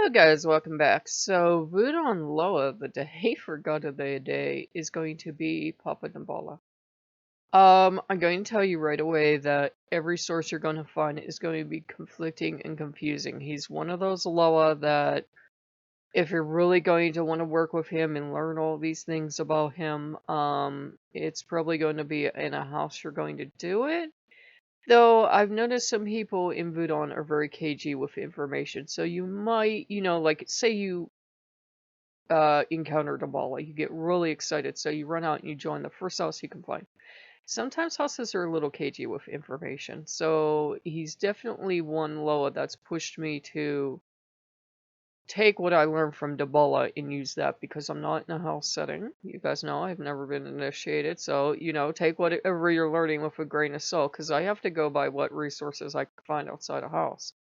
Hello guys, welcome back. So Vudon Loa, the day for God of the Day, is going to be Papa Damballa. I'm going to tell you right away that every source you're going to find is going to be conflicting and confusing. He's one of those Loa that if you're really going to want to work with him and learn all these things about him, it's probably going to be in a house you're going to do it. Though I've noticed some people in Vudon are very cagey with information, so you might, like say you encounter Damballa, you get really excited, so you run out and you join the first house you can find. Sometimes houses are a little cagey with information, so he's definitely one Loa that's pushed me to take what I learned from Damballa and use that because I'm not in a house setting. You guys know I've never been initiated, so take whatever you're learning with a grain of salt because I have to go by what resources I can find outside a house.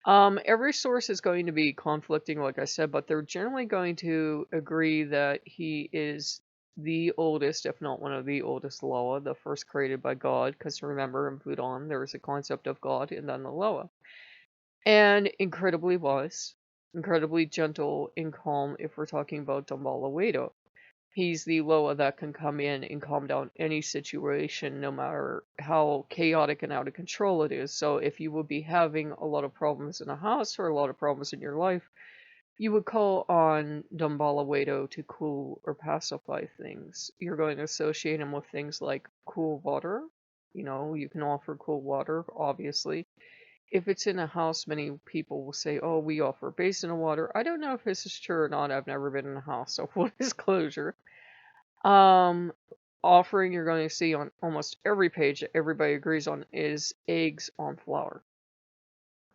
Every source is going to be conflicting, like I said, but they're generally going to agree that he is the oldest, if not one of the oldest Loa, the first created by God, because remember, in Budan, there is a concept of God and then the Loa. And incredibly wise, incredibly gentle and calm if we're talking about Damballa Wado. He's the Loa that can come in and calm down any situation, no matter how chaotic and out of control it is. So if you would be having a lot of problems in a house or a lot of problems in your life, you would call on Damballa Wado to cool or pacify things. You're going to associate him with things like cool water. You can offer cool water, obviously. If it's in a house, many people will say, oh, we offer basin of water. I don't know if this is true or not. I've never been in a house, so full disclosure. Um, Offering you're going to see on almost every page that everybody agrees on is eggs on flour.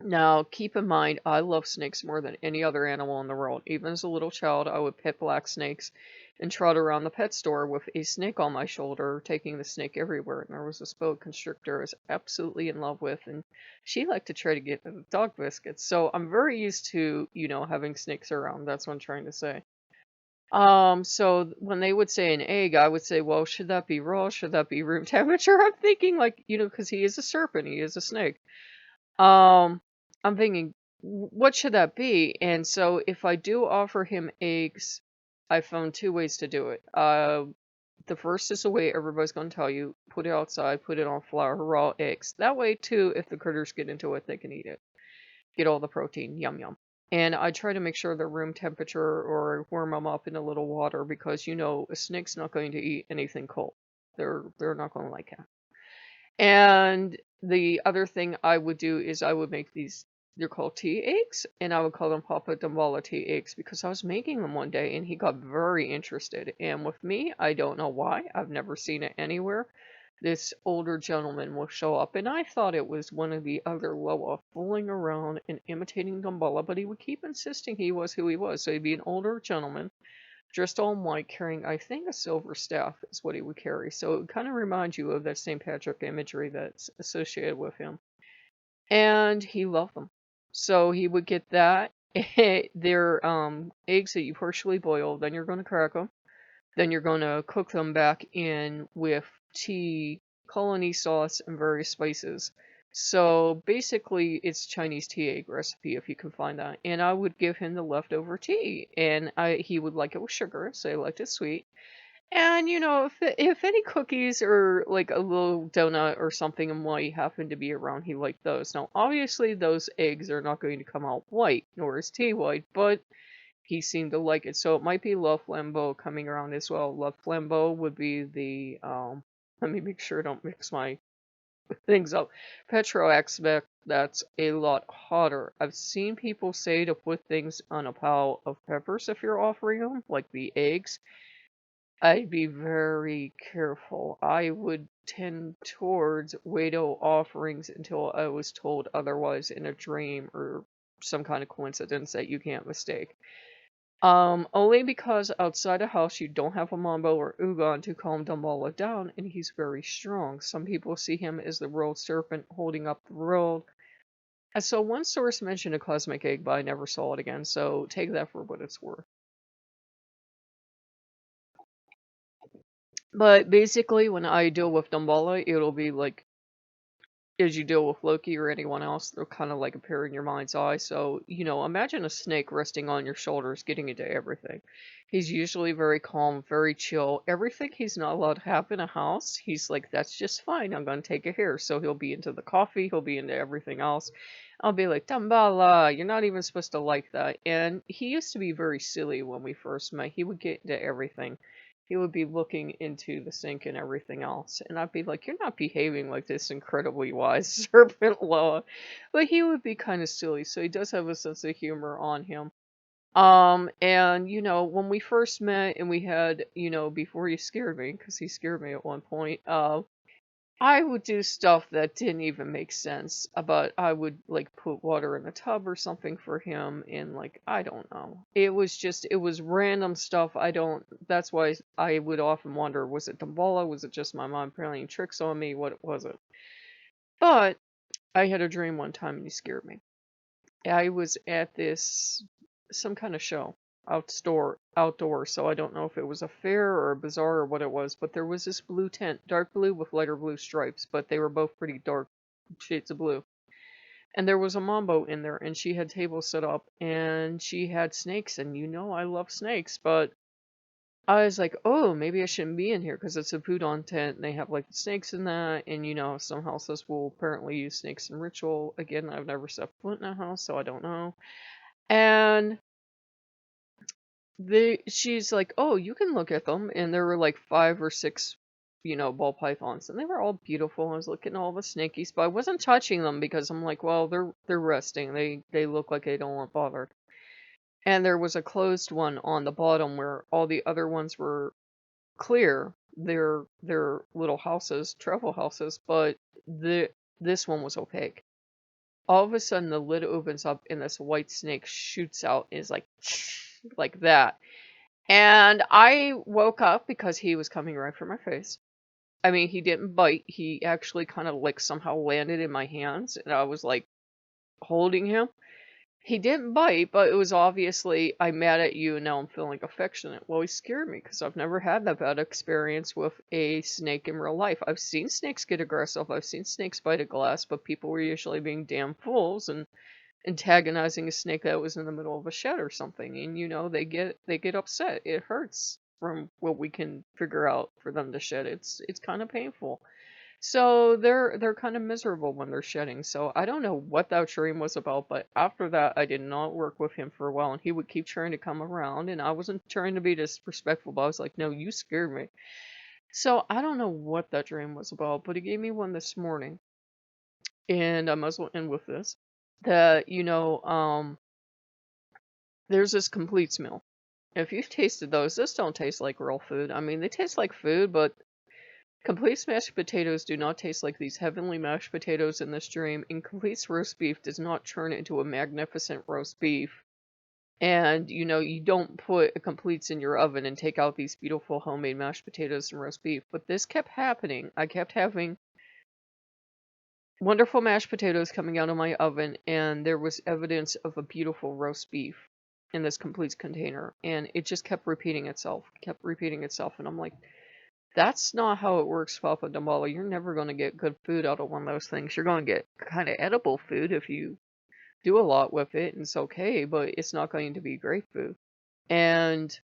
Now, keep in mind, I love snakes more than any other animal in the world. Even as a little child, I would pet black snakes and trot around the pet store with a snake on my shoulder, taking the snake everywhere. And there was this boa constrictor I was absolutely in love with, and she liked to try to get the dog biscuits. So I'm very used to, having snakes around. That's what I'm trying to say. So when they would say an egg, I would say, well, should that be raw? Should that be room temperature? I'm thinking like, because he is a serpent, he is a snake. Um, I'm thinking, what should that be? And so if I do offer him eggs, I found two ways to do it. The first is the way everybody's going to tell you, put it outside, put it on flour, raw eggs. That way, too, if the critters get into it, they can eat it. Get all the protein, yum yum. And I try to make sure they're room temperature or warm them up in a little water because, a snake's not going to eat anything cold. They're not going to like it. And the other thing I would do is I would make these, they're called tea eggs, and I would call them Papa Damballa tea eggs because I was making them one day and he got very interested. And with me, I don't know why, I've never seen it anywhere. This older gentleman will show up, and I thought it was one of the other Loa fooling around and imitating Damballa, but he would keep insisting he was who he was. So he'd be an older gentleman dressed all in white, carrying, I think, a silver staff is what he would carry. So it kind of reminds you of that St. Patrick imagery that's associated with him. And he loved them. So he would get that. They're eggs that you partially boil, then you're going to crack them. Then you're going to cook them back in with tea, colony sauce, and various spices. So basically, it's Chinese tea egg recipe if you can find that. And I would give him the leftover tea, and he would like it with sugar, so he liked it sweet. And if any cookies or like a little donut or something in white happened to be around, he liked those. Now, obviously, those eggs are not going to come out white, nor is tea white, but he seemed to like it. So it might be La Flambeau coming around as well. La Flambeau would be the, let me make sure I don't mix my things up. Petro expect that's a lot hotter. I've seen people say to put things on a pile of peppers if you're offering them, like the eggs. I'd be very careful. I would tend towards Wado offerings until I was told otherwise in a dream or some kind of coincidence that you can't mistake. Only because outside a house you don't have a Mambo or Ugon to calm Damballa down, and he's very strong. Some people see him as the world serpent holding up the world. And so one source mentioned a cosmic egg, but I never saw it again, so take that for what it's worth. But basically, when I deal with Damballa, it'll be like as you deal with Loki or anyone else, they're kind of like a pair in your mind's eye. So, imagine a snake resting on your shoulders, getting into everything. He's usually very calm, very chill. Everything he's not allowed to have in a house, he's like, that's just fine. I'm going to take it here. So he'll be into the coffee, he'll be into everything else. I'll be like, Dambala, you're not even supposed to like that. And he used to be very silly when we first met. He would get into everything. He would be looking into the sink and everything else. And I'd be like, you're not behaving like this incredibly wise serpent, Loa. But he would be kind of silly. So he does have a sense of humor on him. And when we first met and we had, before he scared me, because he scared me at one point, I would do stuff that didn't even make sense. But I would like put water in a tub or something for him, and like I don't know. It was random stuff. That's why I would often wonder, was it Damballa? Was it just my mom playing tricks on me? What was it? But I had a dream one time and he scared me. I was at some kind of show outdoor, so I don't know if it was a fair or a bazaar or what it was, but there was this blue tent, dark blue with lighter blue stripes, but they were both pretty dark shades of blue. And there was a mambo in there, and she had tables set up, and she had snakes, and I love snakes, but I was like, oh, maybe I shouldn't be in here because it's a Pudon tent, and they have like snakes in that, and some houses will apparently use snakes in ritual. Again, I've never set foot in a house, so I don't know. And she's like, oh, you can look at them, and there were like 5 or 6, ball pythons, and they were all beautiful. I was looking at all the snakies, but I wasn't touching them because I'm like, well, they're resting. They look like they don't want bothered. And there was a closed one on the bottom where all the other ones were clear. They're little houses, travel houses, but this one was opaque. All of a sudden, the lid opens up, and this white snake shoots out and is like, like that. And I woke up because he was coming right for my face. I mean, he didn't bite. He actually kind of like somehow landed in my hands, and I was like holding him. He didn't bite, but it was obviously, I'm mad at you and now I'm feeling affectionate. Well, he scared me because I've never had that bad experience with a snake in real life. I've seen snakes get aggressive. I've seen snakes bite a glass, but people were usually being damn fools and antagonizing a snake that was in the middle of a shed or something. And they get upset. It hurts from what we can figure out for them to shed. It's kind of painful. So they're kind of miserable when they're shedding. So I don't know what that dream was about, but after that I did not work with him for a while, and he would keep trying to come around, and I wasn't trying to be disrespectful, but I was like, no, you scared me. So I don't know what that dream was about, but he gave me one this morning, and I might as well end with this. That there's this Completes meal. If you've tasted those, this don't taste like real food. I mean, they taste like food, but Complete's mashed potatoes do not taste like these heavenly mashed potatoes in this dream, and Complete's roast beef does not turn into a magnificent roast beef. And, you don't put a Complete's in your oven and take out these beautiful homemade mashed potatoes and roast beef. But this kept happening. I kept having wonderful mashed potatoes coming out of my oven, and there was evidence of a beautiful roast beef in this Complete's container. And it just kept repeating itself, and I'm like, that's not how it works, Papa Damballa. You're never going to get good food out of one of those things. You're going to get kind of edible food if you do a lot with it, and it's okay, but it's not going to be great food. And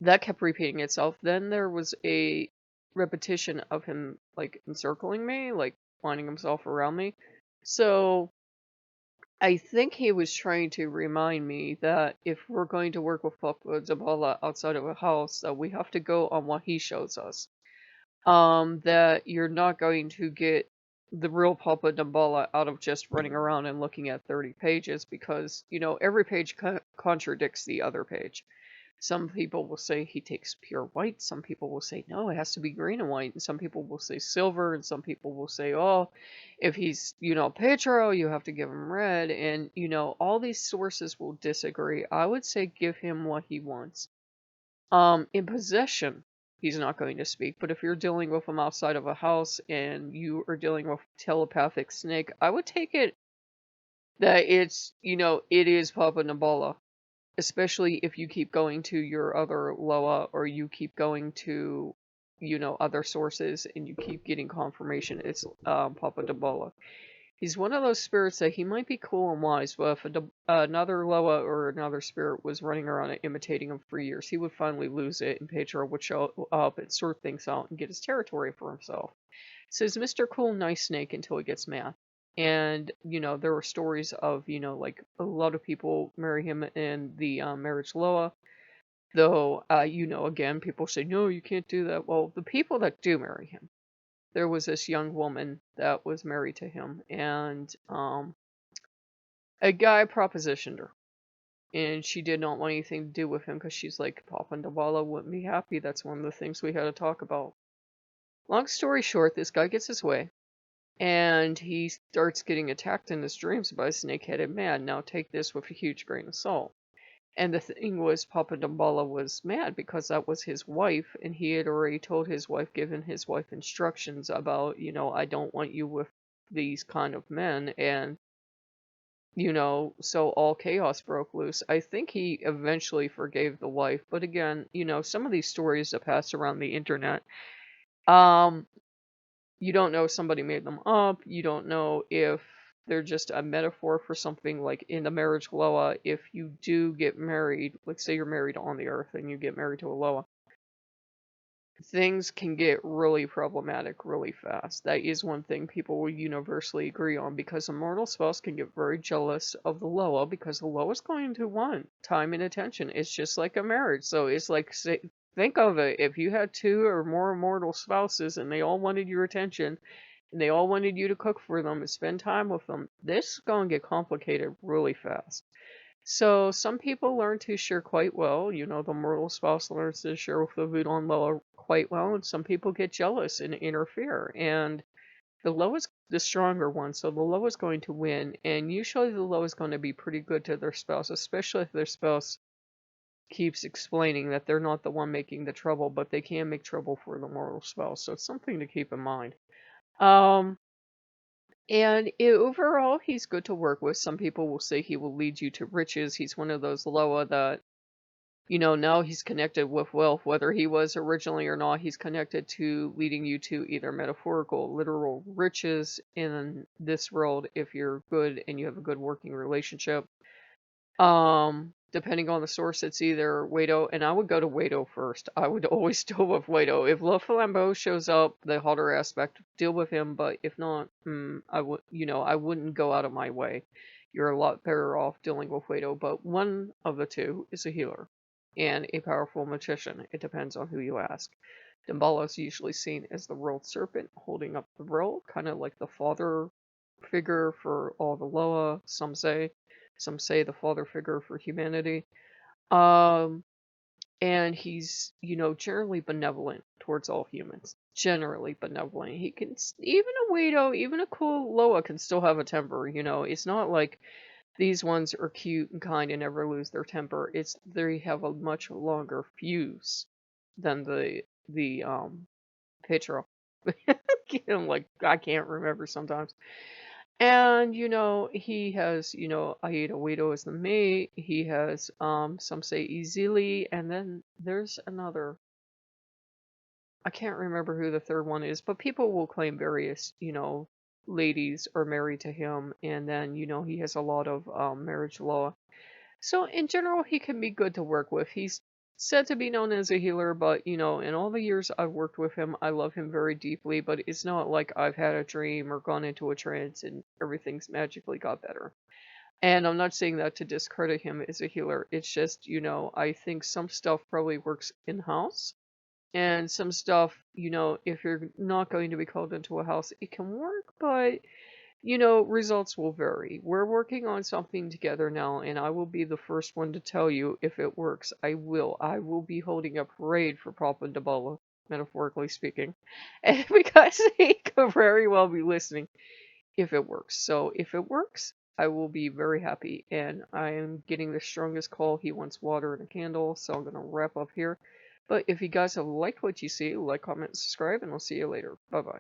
that kept repeating itself. Then there was a repetition of him, like, encircling me, like, winding himself around me. So I think he was trying to remind me that if we're going to work with Papa Damballa outside of a house, that we have to go on what he shows us. That you're not going to get the real Papa Damballa out of just running around and looking at 30 pages because, every page contradicts the other page. Some people will say he takes pure white. Some people will say, no, it has to be green and white. And some people will say silver. And some people will say, oh, if he's, Petro, you have to give him red. And, all these sources will disagree. I would say give him what he wants. In possession, he's not going to speak, but if you're dealing with him outside of a house and you are dealing with telepathic snake, I would take it that it is Papa Nabala. Especially if you keep going to your other Loa or you keep going to other sources, and you keep getting confirmation it's Papa Damballa. He's one of those spirits that he might be cool and wise, but if another Loa or another spirit was running around and imitating him for years, he would finally lose it, and Pedro would show up and sort things out and get his territory for himself. Says Mr. Cool Nice Snake until he gets mad. And, there were stories of, like a lot of people marry him in the marriage Loa. Though, again, people say, no, you can't do that. Well, the people that do marry him, there was this young woman that was married to him, and a guy propositioned her. And she did not want anything to do with him because she's like, Papa Ndawala wouldn't be happy. That's one of the things we had to talk about. Long story short, this guy gets his way. And he starts getting attacked in his dreams by a snake-headed man. Now take this with a huge grain of salt. And the thing was, Papa Damballa was mad because that was his wife, and he had already told his wife, given his wife instructions about, I don't want you with these kind of men, and, so all chaos broke loose. I think he eventually forgave the wife, but again, some of these stories that pass around the internet, you don't know if somebody made them up. You don't know if they're just a metaphor for something. Like in the marriage Loa, if you do get married, like say you're married on the earth and you get married to a Loa, things can get really problematic really fast. That is one thing people will universally agree on, because a mortal spouse can get very jealous of the Loa, because the Loa is going to want time and attention. It's just like a marriage. So it's like, say, think of it. If you had two or more mortal spouses and they all wanted your attention and they all wanted you to cook for them and spend time with them, this is going to get complicated really fast. So some people learn to share quite well. The mortal spouse learns to share with the Voodoo and Loa quite well, and some people get jealous and interfere. And the Loa is the stronger one, so the Loa is going to win. And usually the Loa is going to be pretty good to their spouse, especially if their spouse keeps explaining that they're not the one making the trouble, but they can make trouble for the mortal spouse. So it's something to keep in mind. And overall, he's good to work with. Some people will say he will lead you to riches. He's one of those Loa that, now he's connected with wealth. Whether he was originally or not, he's connected to leading you to either metaphorical, literal riches in this world if you're good and you have a good working relationship. Depending on the source, it's either Wado, and I would go to Wado first. I would always deal with Wado. If Le Flambeau shows up, the hotter aspect, deal with him, but if not, I would, I wouldn't go out of my way. You're a lot better off dealing with Wado, but one of the two is a healer and a powerful magician. It depends on who you ask. Damballa is usually seen as the world serpent holding up the world, kind of like the father figure for all the Loa, some say. Some say the father figure for humanity. And he's, generally benevolent towards all humans. Generally benevolent. He can, even a Wado, even a cool Loa can still have a temper, It's not like these ones are cute and kind and never lose their temper. It's, they have a much longer fuse than the Petro. Like, I can't remember sometimes. And, he has, Aida Wado as the mate. He has, some say Ezili, and then there's another. I can't remember who the third one is, but people will claim various, ladies are married to him, and then, he has a lot of marriage Loa. So in general, he can be good to work with. He's said to be known as a healer, but, in all the years I've worked with him, I love him very deeply, but it's not like I've had a dream or gone into a trance and everything's magically got better. And I'm not saying that to discredit him as a healer. It's just, I think some stuff probably works in-house. And some stuff, if you're not going to be called into a house, it can work, but results will vary. We're working on something together now, and I will be the first one to tell you if it works. I will. I will be holding a parade for Papa Damballa, metaphorically speaking, and because he could very well be listening if it works. So if it works, I will be very happy, and I am getting the strongest call. He wants water and a candle, so I'm going to wrap up here. But if you guys have liked what you see, like, comment, subscribe, and I'll see you later. Bye-bye.